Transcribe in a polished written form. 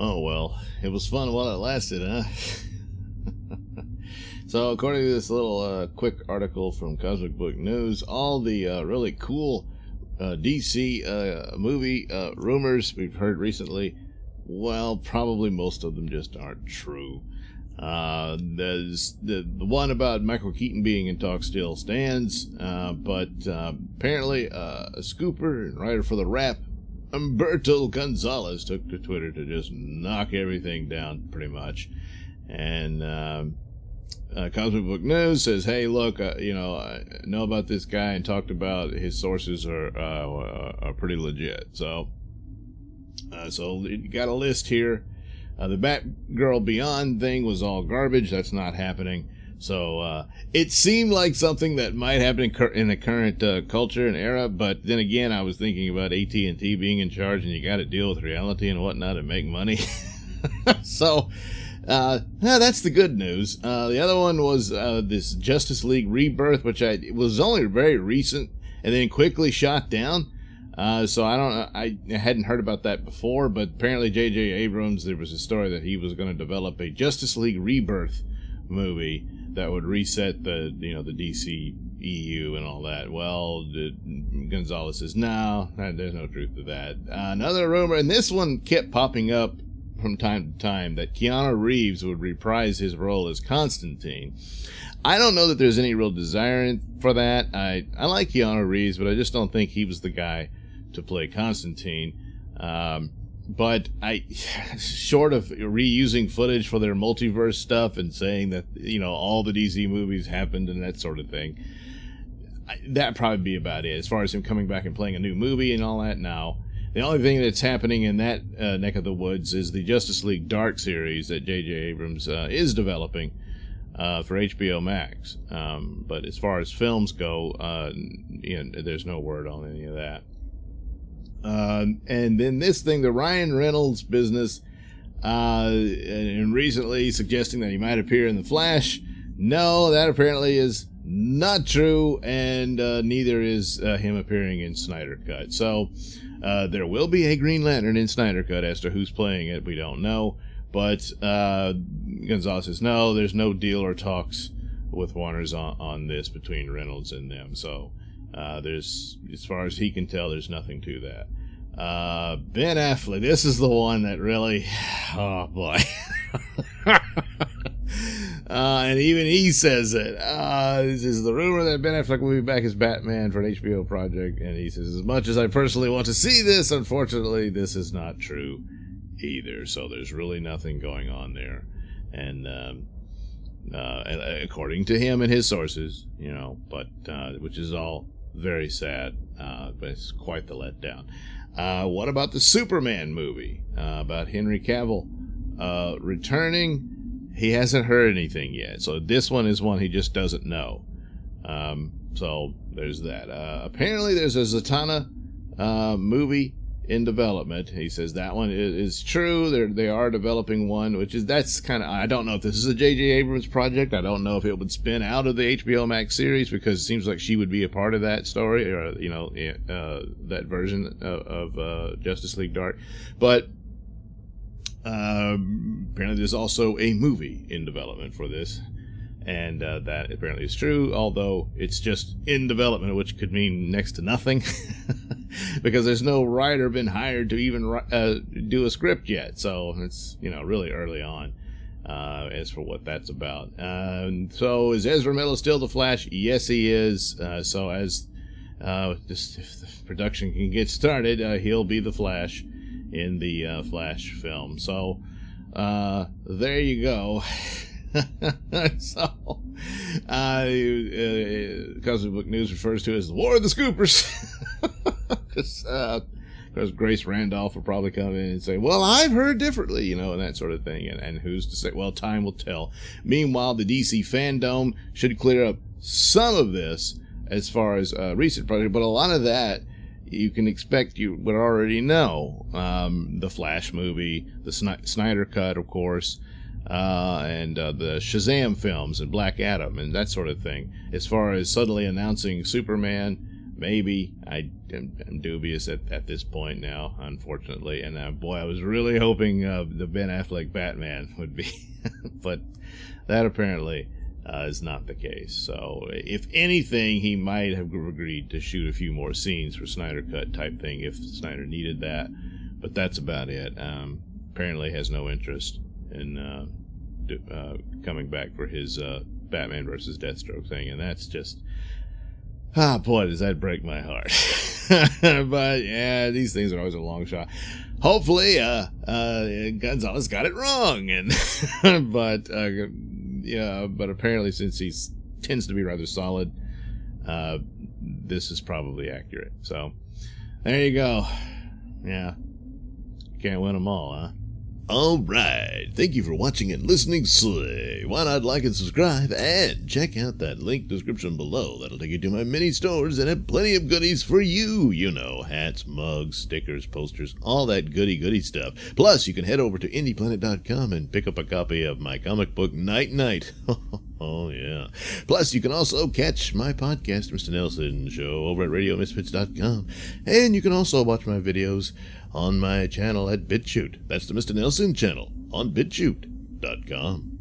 Oh, well, it was fun while it lasted, huh? So, according to this little quick article from Cosmic Book News, all the really cool DC movie rumors we've heard recently, well, probably most of them just aren't true. There's the one about Michael Keaton being in talks still stands, but apparently a scooper and writer for the Rap, Humberto Gonzalez, took to Twitter to just knock everything down pretty much. And Cosmic Book News says, hey, look, I know about this guy and talked about his sources are pretty legit. So you got a list here. The Batgirl Beyond thing was all garbage. That's not happening. So it seemed like something that might happen in the current culture and era. But then again, I was thinking about AT&T being in charge, and you got to deal with reality and whatnot and make money. So that's the good news. The other one was this Justice League Rebirth, which it was only very recent and then quickly shot down. So I don't know. I hadn't heard about that before, but apparently J.J. Abrams, there was a story that he was going to develop a Justice League Rebirth movie that would reset the DCEU and all that. Well, Gonzalez says, no, there's no truth to that. Another rumor, and this one kept popping up from time to time, that Keanu Reeves would reprise his role as Constantine. I don't know that there's any real desire for that. I like Keanu Reeves, but I just don't think he was the guy to play Constantine. But short of reusing footage for their multiverse stuff and saying that, all the DC movies happened and that sort of thing, that'd probably be about it. As far as him coming back and playing a new movie and all that, now. The only thing that's happening in that neck of the woods is the Justice League Dark series that J.J. Abrams is developing for HBO Max. But as far as films go, there's no word on any of that. And then this thing, the Ryan Reynolds business, and recently suggesting that he might appear in The Flash. No, that apparently is not true, and neither is him appearing in Snyder Cut. So there will be a Green Lantern in Snyder Cut. As to who's playing it, we don't know. But Gonzalez says, no, there's no deal or talks with Warner's on this between Reynolds and them. So there's, as far as he can tell, there's nothing to that. Ben Affleck, this is the one that really, oh boy. And even he says it. This is the rumor that Ben Affleck will be back as Batman for an HBO project. And he says, as much as I personally want to see this, unfortunately, this is not true either. So there's really nothing going on there. And according to him and his sources, but which is all very sad, but it's quite the letdown. What about the Superman movie about Henry Cavill returning? He hasn't heard anything yet, so this one is one he just doesn't know. So there's that. Apparently there's a Zatanna movie in development. He says that one is true. They are developing one, that's kind of, I don't know if this is a J.J. Abrams project. I don't know if it would spin out of the HBO Max series, because it seems like she would be a part of that story, or that version of Justice League Dark. But apparently there's also a movie in development for this, and that apparently is true, although it's just in development, which could mean next to nothing. Because there's no writer been hired to even do a script yet, so it's really early on as for what that's about. So is Ezra Miller still the Flash? Yes, he is. So as just if the production can get started, he'll be the Flash in the Flash film. So there you go. So Cosmic Book News refers to it as the War of the Scoopers. Because Grace Randolph will probably come in and say, well, I've heard differently, and that sort of thing. And who's to say? Well, time will tell. Meanwhile, the DC fandom should clear up some of this as far as recent projects, but a lot of that you can expect you would already know. The Flash movie, the Snyder Cut, of course, and the Shazam films and Black Adam and that sort of thing. As far as suddenly announcing Superman maybe. I'm dubious at this point now, unfortunately. And boy, I was really hoping the Ben Affleck Batman would be, but that apparently is not the case. So, if anything, he might have agreed to shoot a few more scenes for Snyder Cut type thing if Snyder needed that. But that's about it. Apparently has no interest in coming back for his Batman versus Deathstroke thing, and that's just, boy, does that break my heart. But yeah, these things are always a long shot. Hopefully Gonzalez got it wrong, and but apparently, since he tends to be rather solid, this is probably accurate. So there you go. Yeah, can't win them all, huh? Alright, thank you for watching and listening. Slay. Why not like and subscribe, and check out that link description below. That'll take you to my mini stores that have plenty of goodies for you. You know, hats, mugs, stickers, posters, all that goody stuff. Plus, you can head over to indieplanet.com and pick up a copy of my comic book Night Night. Oh, yeah. Plus, you can also catch my podcast, Mr Nailsin Show, over at RadioMisfits.com. And you can also watch my videos on my channel at BitChute. That's the Mr Nailsin channel on BitChute.com.